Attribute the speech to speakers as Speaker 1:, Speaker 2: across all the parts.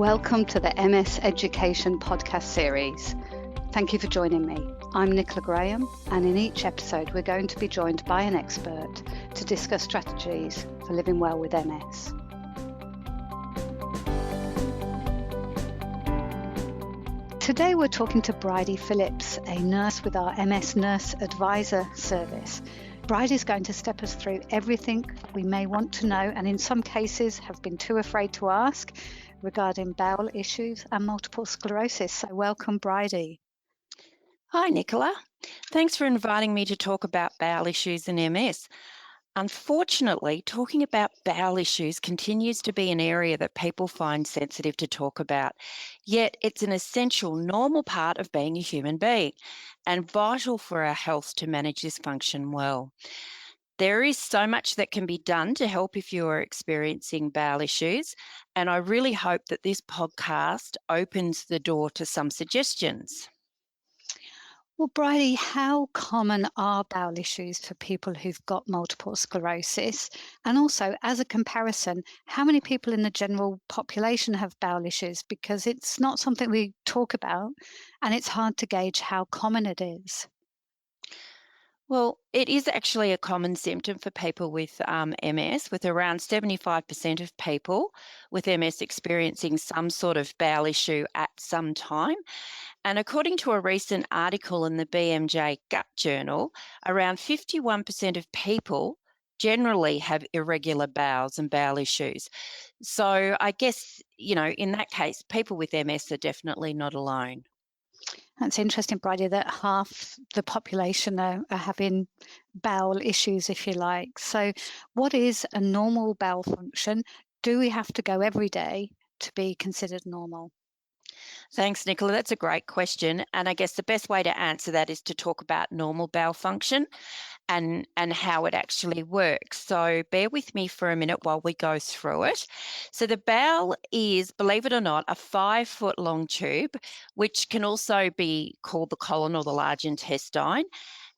Speaker 1: Welcome to the MS Education podcast series. Thank you for joining me. I'm Nicola Graham, and in each episode we're going to be joined by an expert to discuss strategies for living well with MS. Today we're talking to Bridie Phillips, a nurse with our MS Nurse Advisor service. Bridie is going to step us through everything we may want to know and in some cases have been too afraid to ask regarding bowel issues and multiple sclerosis. So welcome, Bridie.
Speaker 2: Hi, Nicola. Thanks for inviting me to talk about bowel issues and MS. Unfortunately, talking about bowel issues continues to be an area that people find sensitive to talk about, yet it's an essential, normal part of being a human being and vital for our health to manage this function well. There is so much that can be done to help if you are experiencing bowel issues, and I really hope that this podcast opens the door to some suggestions.
Speaker 1: Well, Bridie, how common are bowel issues for people who've got multiple sclerosis? And also, as a comparison, how many people in the general population have bowel issues? Because it's not something we talk about, and it's hard to gauge how common it is.
Speaker 2: Well, it is actually a common symptom for people with MS, with around 75% of people with MS experiencing some sort of bowel issue at some time. And according to a recent article in the BMJ Gut Journal, around 51% of people generally have irregular bowels and bowel issues. So I guess, in that case, people with MS are definitely not alone.
Speaker 1: That's interesting, Bridie, that half the population are having bowel issues, if you like. So what is a normal bowel function? Do we have to go every day to be considered normal?
Speaker 2: Thanks, Nicola. That's a great question. And I guess the best way to answer that is to talk about normal bowel function and how it actually works. So bear with me for a minute while we go through it. So the bowel is, believe it or not, a 5-foot long tube, which can also be called the colon or the large intestine.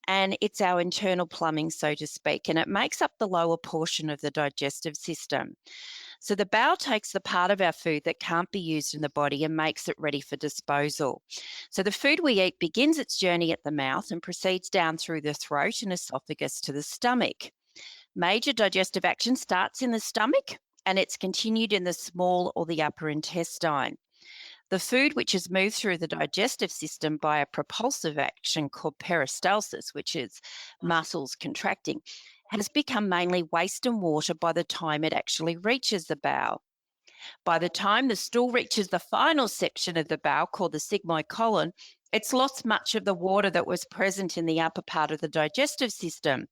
Speaker 2: And it's our internal plumbing, so to speak, and it makes up the lower portion of the digestive system. So the bowel takes the part of our food that can't be used in the body and makes it ready for disposal. So the food we eat begins its journey at the mouth and proceeds down through the throat and esophagus to the stomach. Major digestive action starts in the stomach and it's continued in the small or the upper intestine. The food which is moved through the digestive system by a propulsive action called peristalsis, which is muscles contracting, has become mainly waste and water by the time it actually reaches the bowel. By the time the stool reaches the final section of the bowel, called the sigmoid colon, it's lost much of the water that was present in the upper part of the digestive system.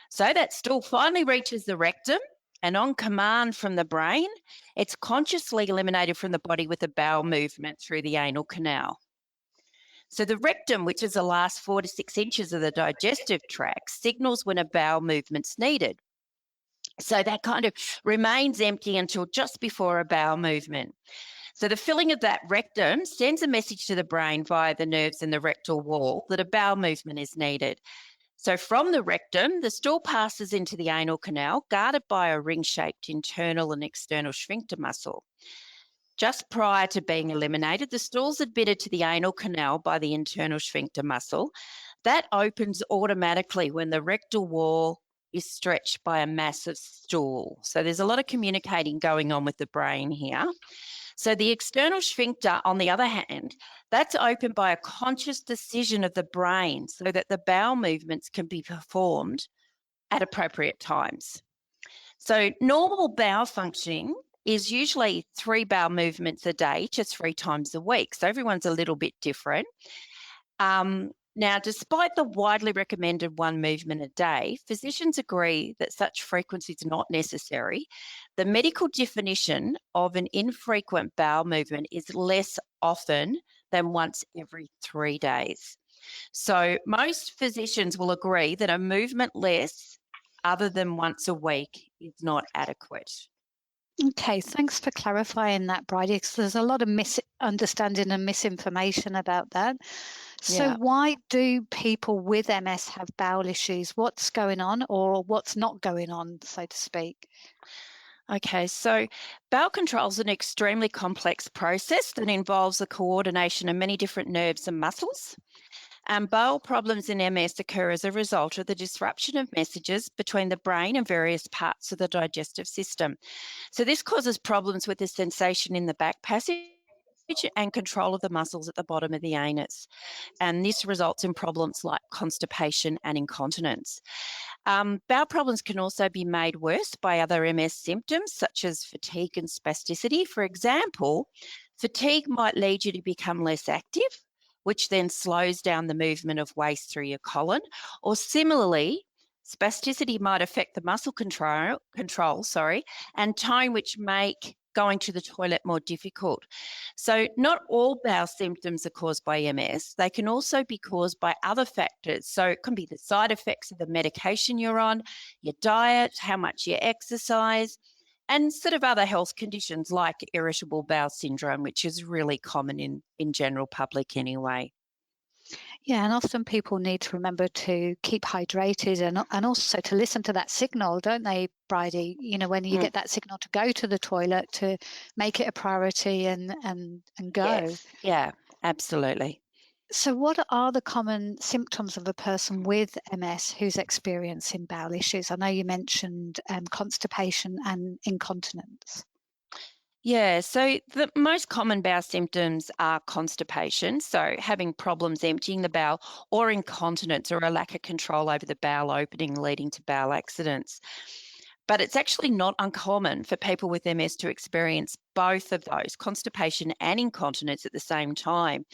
Speaker 2: So that stool finally reaches the rectum, and on command from the brain, it's consciously eliminated from the body with a bowel movement through the anal canal. So the rectum, which is the last 4 to 6 inches of the digestive tract, signals when a bowel movement's needed. So that kind of remains empty until just before a bowel movement. So the filling of that rectum sends a message to the brain via the nerves in the rectal wall that a bowel movement is needed. So from the rectum, the stool passes into the anal canal, guarded by a ring-shaped internal and external sphincter muscle. Just prior to being eliminated, the stool's admitted to the anal canal by the internal sphincter muscle. That opens automatically when the rectal wall is stretched by a massive stool. So there's a lot of communicating going on with the brain here. So the external sphincter, on the other hand, that's opened by a conscious decision of the brain so that the bowel movements can be performed at appropriate times. So normal bowel functioning is usually 3 bowel movements a day to 3 times a week. So everyone's a little bit different. Now, despite the widely recommended 1 movement a day, physicians agree that such frequency is not necessary. The medical definition of an infrequent bowel movement is less often than once every 3 days. So most physicians will agree that a movement less other than once a week is not adequate.
Speaker 1: Okay, thanks for clarifying that, Bridie, because there's a lot of misunderstanding and misinformation about that. So why do people with MS have bowel issues? What's going on or what's not going on, so to speak?
Speaker 2: Okay, so bowel control is an extremely complex process that involves the coordination of many different nerves and muscles. And bowel problems in MS occur as a result of the disruption of messages between the brain and various parts of the digestive system. So, this causes problems with the sensation in the back passage and control of the muscles at the bottom of the anus. And this results in problems like constipation and incontinence. Bowel problems can also be made worse by other MS symptoms, such as fatigue and spasticity. For example, fatigue might lead you to become less active, which then slows down the movement of waste through your colon. Or similarly, spasticity might affect the muscle control, and tone, which make going to the toilet more difficult. So, not all bowel symptoms are caused by MS. They can also be caused by other factors. So, it can be the side effects of the medication you're on, your diet, how much you exercise, and sort of other health conditions like irritable bowel syndrome, which is really common in general public anyway.
Speaker 1: Yeah, and often people need to remember to keep hydrated and also to listen to that signal, don't they, Bridie? You know, when you
Speaker 2: Mm,
Speaker 1: get that signal to go to the toilet, to make it a priority and go.
Speaker 2: yes, yeah, absolutely.
Speaker 1: So, what are the common symptoms of a person with MS who's experiencing bowel issues? I know you mentioned constipation and incontinence.
Speaker 2: Yeah, so the most common bowel symptoms are constipation, so having problems emptying the bowel, or incontinence, or a lack of control over the bowel opening, leading to bowel accidents. But it's actually not uncommon for people with MS to experience both of those, constipation and incontinence, at the same time.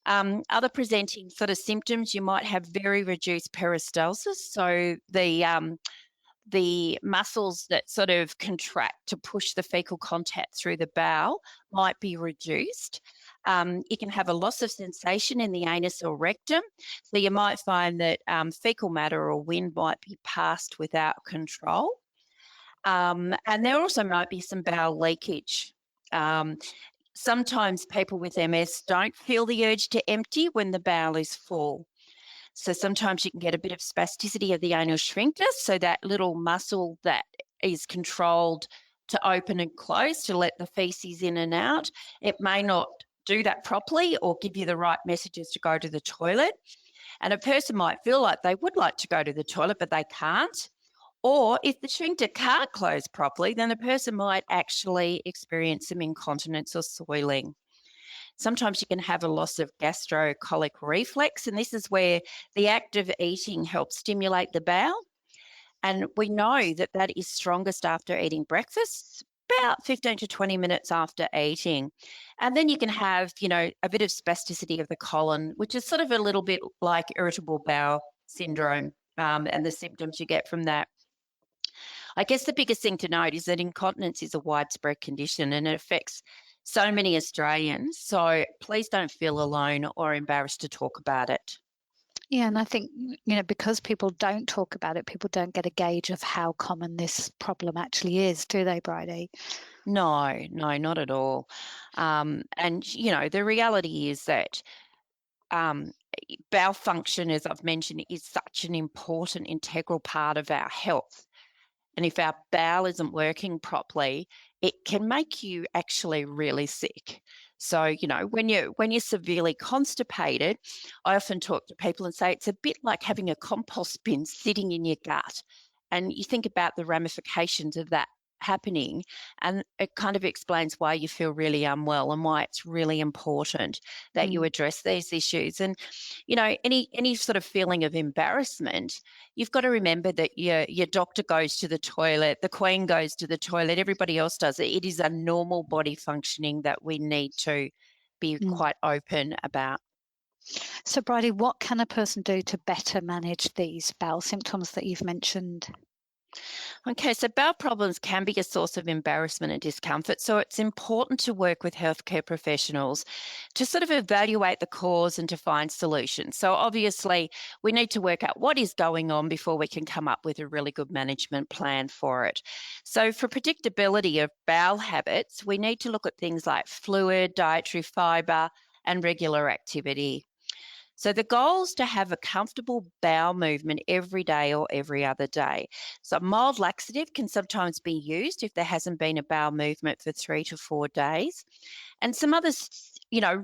Speaker 2: Other presenting sort of symptoms, you might have very reduced peristalsis, so the muscles that sort of contract to push the fecal content through the bowel might be reduced. You can have a loss of sensation in the anus or rectum. So you might find that fecal matter or wind might be passed without control. And there also might be some bowel leakage. Um, Sometimes people with MS don't feel the urge to empty when the bowel is full. So sometimes you can get a bit of spasticity of the anal sphincter, so that little muscle that is controlled to open and close to let the feces in and out. It may not do that properly or give you the right messages to go to the toilet. And a person might feel like they would like to go to the toilet, but they can't. Or if the sphincter can't close properly, then the person might actually experience some incontinence or soiling. Sometimes you can have a loss of gastrocolic reflex, and this is where the act of eating helps stimulate the bowel. And we know that that is strongest after eating breakfast, about 15 to 20 minutes after eating. And then you can have, a bit of spasticity of the colon, which is sort of a little bit like irritable bowel syndrome, and the symptoms you get from that. I guess the biggest thing to note is that incontinence is a widespread condition and it affects so many Australians. So please don't feel alone or embarrassed to talk about it.
Speaker 1: Yeah, and I think, because people don't talk about it, people don't get a gauge of how common this problem actually is, do they, Bridie?
Speaker 2: No, no, not at all. And the reality is that um, bowel function, as I've mentioned, is such an important, integral part of our health. And if our bowel isn't working properly, it can make you actually really sick. So, when you're severely constipated, I often talk to people and say it's a bit like having a compost bin sitting in your gut. And you think about the ramifications of that happening, and it kind of explains why you feel really unwell and why it's really important that you
Speaker 1: Mm.
Speaker 2: address these issues. And any sort of feeling of embarrassment, you've got to remember that your doctor goes to the toilet, the Queen goes to the toilet, everybody else does it. It is a normal body functioning that we need to be
Speaker 1: Mm.
Speaker 2: quite open about.
Speaker 1: So, Bridie, what can a person do to better manage these bowel symptoms that you've mentioned?
Speaker 2: Okay, so bowel problems can be a source of embarrassment and discomfort. So it's important to work with healthcare professionals to sort of evaluate the cause and to find solutions. So obviously, we need to work out what is going on before we can come up with a really good management plan for it. So, for predictability of bowel habits, we need to look at things like fluid, dietary fiber, and regular activity. So the goal is to have a comfortable bowel movement every day or every other day. So mild laxative can sometimes be used if there hasn't been a bowel movement for 3 to 4 days. And some other,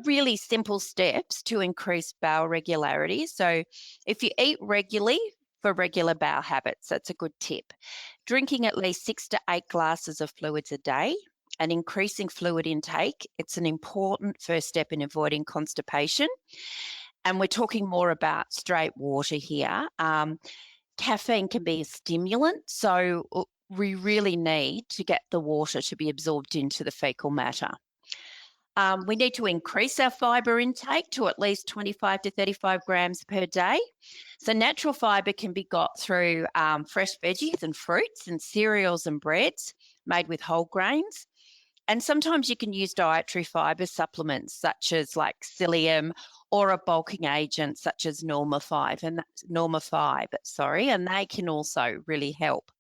Speaker 2: really simple steps to increase bowel regularity. So if you eat regularly for regular bowel habits, that's a good tip. Drinking at least 6 to 8 glasses of fluids a day and increasing fluid intake, it's an important first step in avoiding constipation. And we're talking more about straight water here. Caffeine can be a stimulant, so we really need to get the water to be absorbed into the fecal matter. We need to increase our fibre intake to at least 25 to 35 grams per day. So natural fibre can be got through fresh veggies and fruits and cereals and breads made with whole grains. And sometimes you can use dietary fibre supplements such as like psyllium or a bulking agent such as Norma5, and that's Norma5, and they can also really help.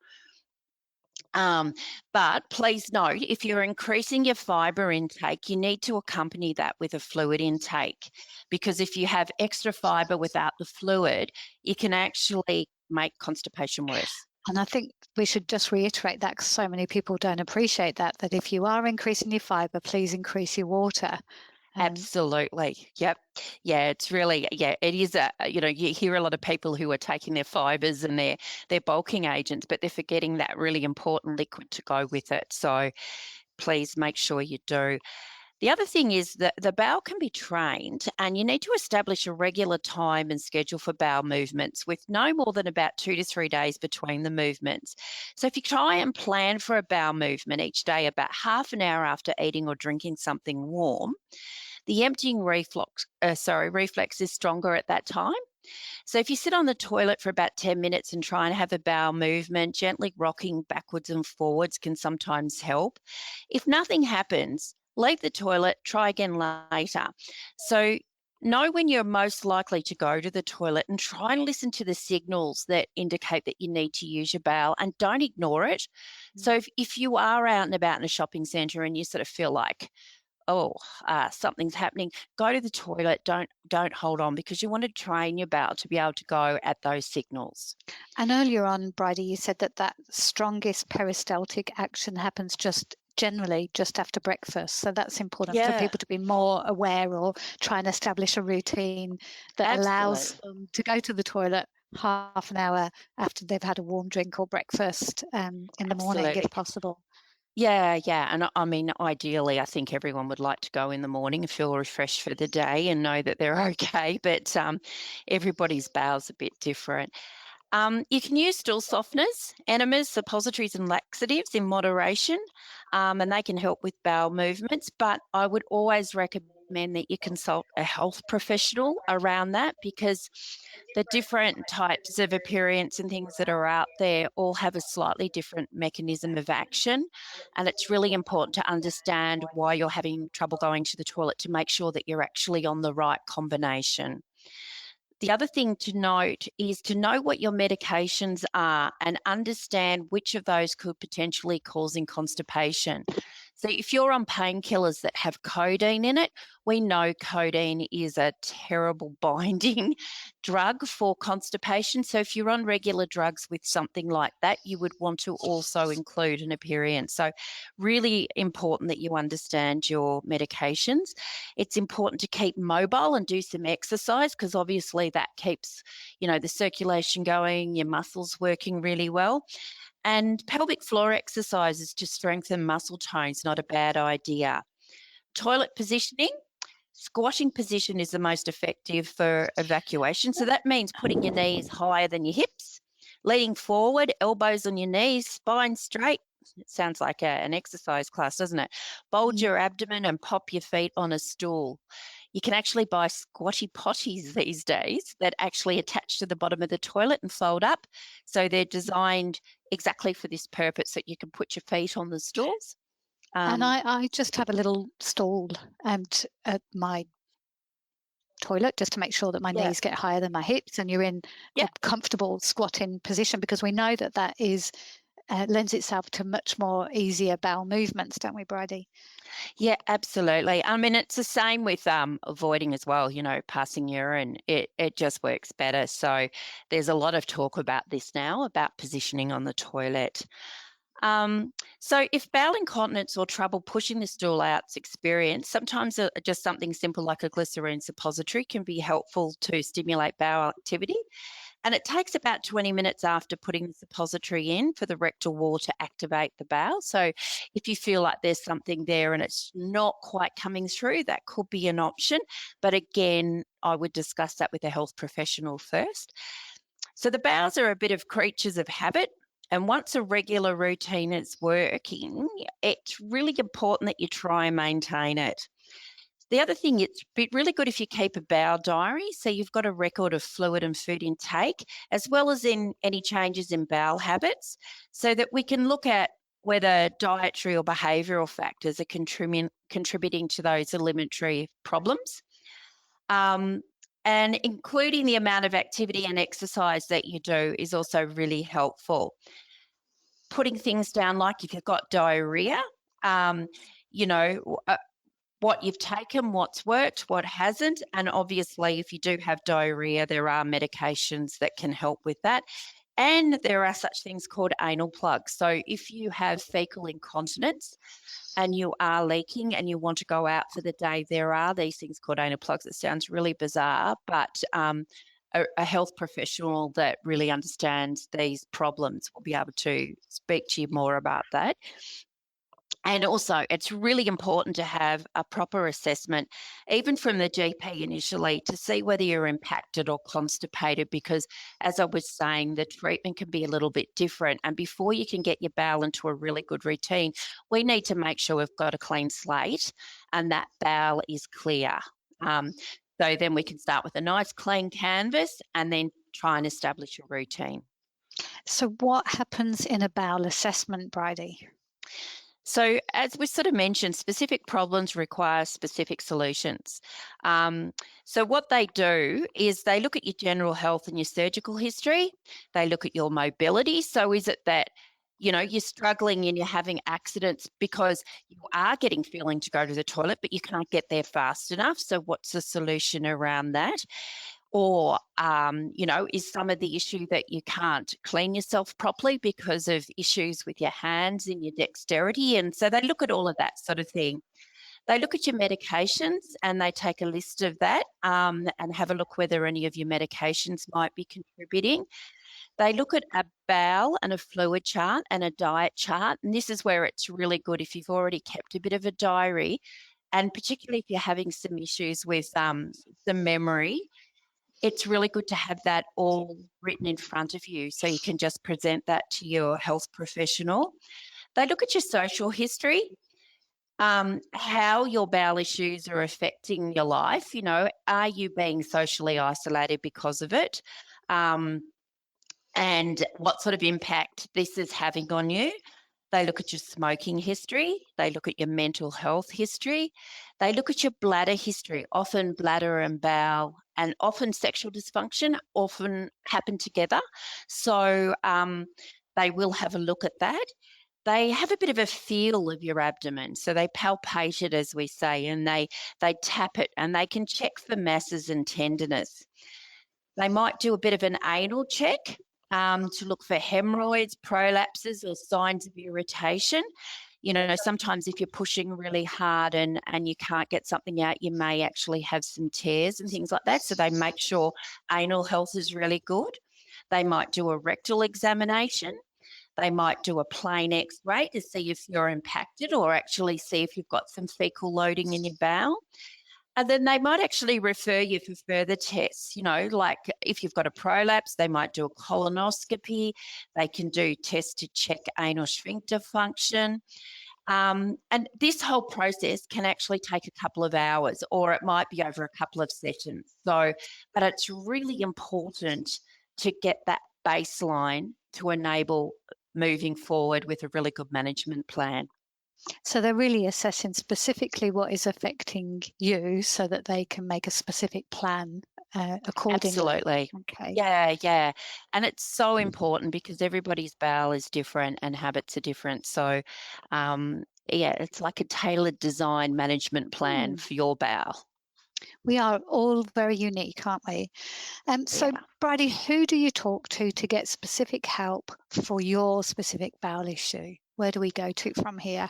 Speaker 2: But please note, if you're increasing your fibre intake, you need to accompany that with a fluid intake, because if you have extra fibre without the fluid, it can actually make constipation worse.
Speaker 1: And I think we should just reiterate that, because so many people don't appreciate that if you are increasing your fibre, please increase your water.
Speaker 2: Absolutely. Yep. Yeah, it's really, it is you hear a lot of people who are taking their fibres and their bulking agents, but they're forgetting that really important liquid to go with it. So please make sure you do. The other thing is that the bowel can be trained, and you need to establish a regular time and schedule for bowel movements with no more than about 2 to 3 days between the movements. So if you try and plan for a bowel movement each day about half an hour after eating or drinking something warm, the emptying reflex is stronger at that time. So if you sit on the toilet for about 10 minutes and try and have a bowel movement, gently rocking backwards and forwards can sometimes help. If nothing happens, leave the toilet, try again later. So know when you're most likely to go to the toilet and try and listen to the signals that indicate that you need to use your bowel, and don't ignore it. So if you are out and about in a shopping centre and you sort of feel like, something's happening, go to the toilet, don't hold on, because you want to train your bowel to be able to go at those signals.
Speaker 1: And earlier on, Bridie, you said that strongest peristaltic action happens generally just after breakfast. So that's important for people to be more aware, or try and establish a routine that allows them to go to the toilet half an hour after they've had a warm drink or breakfast in the morning, if possible.
Speaker 2: Yeah. And I mean, ideally, I think everyone would like to go in the morning and feel refreshed for the day and know that they're okay, but everybody's bowel's a bit different. You can use stool softeners, enemas, suppositories, and laxatives in moderation, and they can help with bowel movements. But I would always recommend that you consult a health professional around that, because the different types of aperients and things that are out there all have a slightly different mechanism of action. And it's really important to understand why you're having trouble going to the toilet to make sure that you're actually on the right combination. The other thing to note is to know what your medications are and understand which of those could potentially cause constipation. So if you're on painkillers that have codeine in it, we know codeine is a terrible binding drug for constipation. So if you're on regular drugs with something like that, you would want to also include an aperient. So really important that you understand your medications. It's important to keep mobile and do some exercise, because obviously that keeps, the circulation going, your muscles working really well. And pelvic floor exercises to strengthen muscle tone is not a bad idea. Toilet positioning, squatting position is the most effective for evacuation. So that means putting your knees higher than your hips, leaning forward, elbows on your knees, spine straight. It sounds like an exercise class, doesn't it? Bulge your abdomen and pop your feet on a stool. You can actually buy squatty potties these days that actually attach to the bottom of the toilet and fold up. So they're designed exactly for this purpose, that you can put your feet on the stools.
Speaker 1: And I just have a little stool at my toilet, just to make sure that my knees get higher than my hips, and you're in a comfortable squatting position, because we know that is lends itself to much more easier bowel movements, don't we, Bridie?
Speaker 2: Yeah, absolutely. I mean, it's the same with avoiding as well, passing urine. It just works better. So there's a lot of talk about this now, about positioning on the toilet. So if bowel incontinence or trouble pushing the stool out's experienced, sometimes just something simple like a glycerine suppository can be helpful to stimulate bowel activity. And it takes about 20 minutes after putting the suppository in for the rectal wall to activate the bowel. So if you feel like there's something there and it's not quite coming through, that could be an option. But again, I would discuss that with a health professional first. So the bowels are a bit of creatures of habit. And once a regular routine is working, it's really important that you try and maintain it. The other thing, it's really good if you keep a bowel diary. So you've got a record of fluid and food intake, as well as in any changes in bowel habits, so that we can look at whether dietary or behavioural factors are contributing to those eliminatory problems. Um, and including the amount of activity and exercise that you do is also really helpful. Putting things down, like if you've got diarrhea, um, you know, uh, what you've taken, what's worked, what hasn't. And obviously, if you do have diarrhea, there are medications that can help with that. And there are such things called anal plugs. So if you have fecal incontinence and you are leaking and you want to go out for the day, there are these things called anal plugs. It sounds really bizarre, but a health professional that really understands these problems will be able to speak to you more about that. And also, it's really important to have a proper assessment, even from the GP initially, to see whether you're impacted or constipated, because as I was saying, the treatment can be a little bit different. And before you can get your bowel into a really good routine, we need to make sure we've got a clean slate and that bowel is clear. Um, so then we can start with a nice clean canvas and then try and establish a routine.
Speaker 1: So, what happens in a bowel assessment, Bridie?
Speaker 2: So, as we sort of mentioned, specific problems require specific solutions. Um, so, what they do is they look at your general health and your surgical history. They look at your mobility. So, is it that you're struggling and you're having accidents because you are getting feeling to go to the toilet, but you can't get there fast enough? So, what's the solution around that? Or, is some of the issue that you can't clean yourself properly because of issues with your hands and your dexterity? And so they look at all of that sort of thing. They look at your medications and they take a list of that and have a look whether any of your medications might be contributing. They look at a bowel and a fluid chart and a diet chart. And this is where it's really good if you've already kept a bit of a diary, and particularly if you're having some issues with the memory. It's really good to have that all written in front of you so you can just present that to your health professional. They look at your social history, how your bowel issues are affecting your life. Are you being socially isolated because of it? And what sort of impact this is having on you. They look at your smoking history. They look at your mental health history. They look at your bladder history. Often bladder and bowel and often sexual dysfunction often happen together. So they will have a look at that. They have a bit of a feel of your abdomen. So they palpate it, as we say, and they tap it, and they can check for masses and tenderness. They might do a bit of an anal check to look for hemorrhoids, prolapses, or signs of irritation. Sometimes if you're pushing really hard and you can't get something out, you may actually have some tears and things like that. So they make sure anal health is really good. They might do a rectal examination. They might do a plain x-ray to see if you're impacted, or actually see if you've got some fecal loading in your bowel. And then they might actually refer you for further tests, like if you've got a prolapse, they might do a colonoscopy. They can do tests to check anal sphincter function. And this whole process can actually take a couple of hours, or it might be over a couple of sessions. But it's really important to get that baseline to enable moving forward with a really good management plan.
Speaker 1: So they're really assessing specifically what is affecting you so that they can make a specific plan accordingly.
Speaker 2: Absolutely.
Speaker 1: Okay.
Speaker 2: Yeah. And it's so important because everybody's bowel is different and habits are different. So it's like a tailored design management plan for your bowel.
Speaker 1: We are all very unique, aren't we? So,
Speaker 2: Yeah.
Speaker 1: Bridie, who do you talk to get specific help for your specific bowel issue? Where do we go to from here?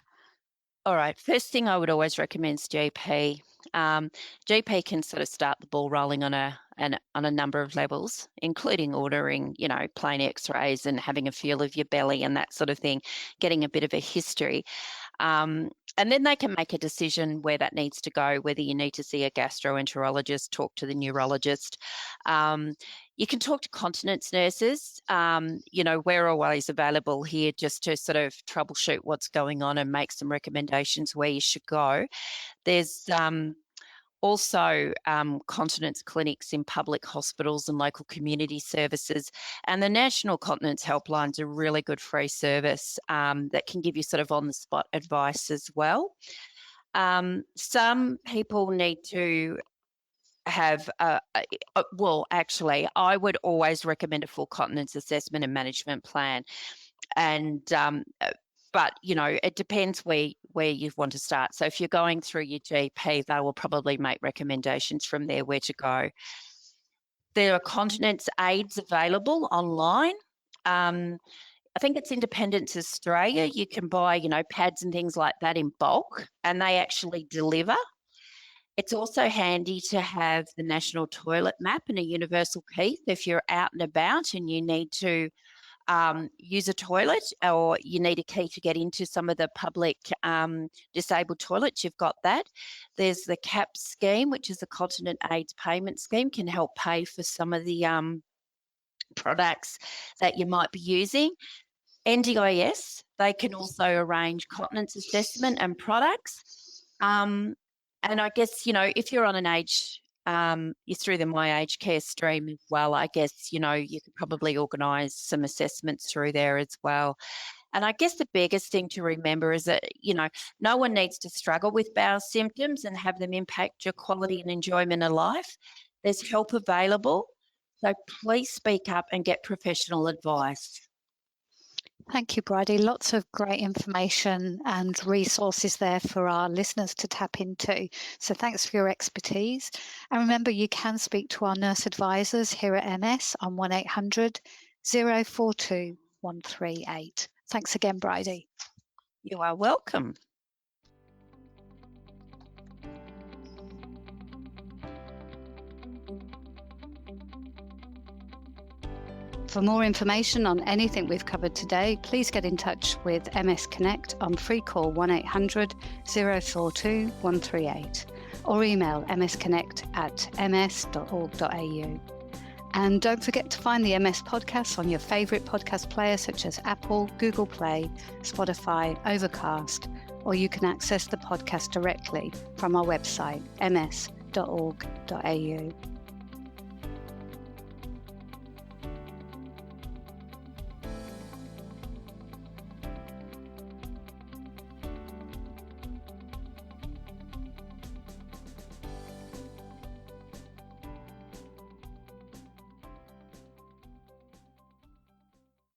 Speaker 2: All right. First thing I would always recommend is GP. GP can sort of start the ball rolling on a number of levels, including ordering, plain X-rays and having a feel of your belly and that sort of thing, getting a bit of a history. And then they can make a decision where that needs to go, whether you need to see a gastroenterologist, talk to the neurologist. You can talk to continence nurses. We're always available here just to sort of troubleshoot what's going on and make some recommendations where you should go. There's also continence clinics in public hospitals and local community services. And the National Continence Helpline's a really good free service that can give you sort of on-the-spot advice as well. Some people need to have actually, I would always recommend a full continence assessment and management plan. And but, it depends where you want to start. So if you're going through your GP, they will probably make recommendations from there where to go. There are continence aids available online. I think it's Independence Australia. You can buy, pads and things like that in bulk, and they actually deliver. It's also handy to have the national toilet map and a universal key. If you're out and about and you need to use a toilet, or you need a key to get into some of the public disabled toilets, you've got that. There's the CAP scheme, which is the Continent AIDS Payment Scheme, can help pay for some of the products that you might be using. NDIS, they can also arrange continence assessment and products. And I guess, if you're on an age, you're through the My Aged Care stream as well, I guess, you could probably organise some assessments through there as well. And I guess the biggest thing to remember is that, no one needs to struggle with bowel symptoms and have them impact your quality and enjoyment of life. There's help available. So please speak up and get professional advice.
Speaker 1: Thank you, Bridie. Lots of great information and resources there for our listeners to tap into. So thanks for your expertise. And remember, you can speak to our nurse advisors here at MS on 1800 042 138. Thanks again, Bridie.
Speaker 2: You are welcome.
Speaker 1: For more information on anything we've covered today, please get in touch with MS Connect on free call 1800 042 138 or email msconnect@ms.org.au. And don't forget to find the MS podcasts on your favourite podcast player such as Apple, Google Play, Spotify, Overcast, or you can access the podcast directly from our website ms.org.au.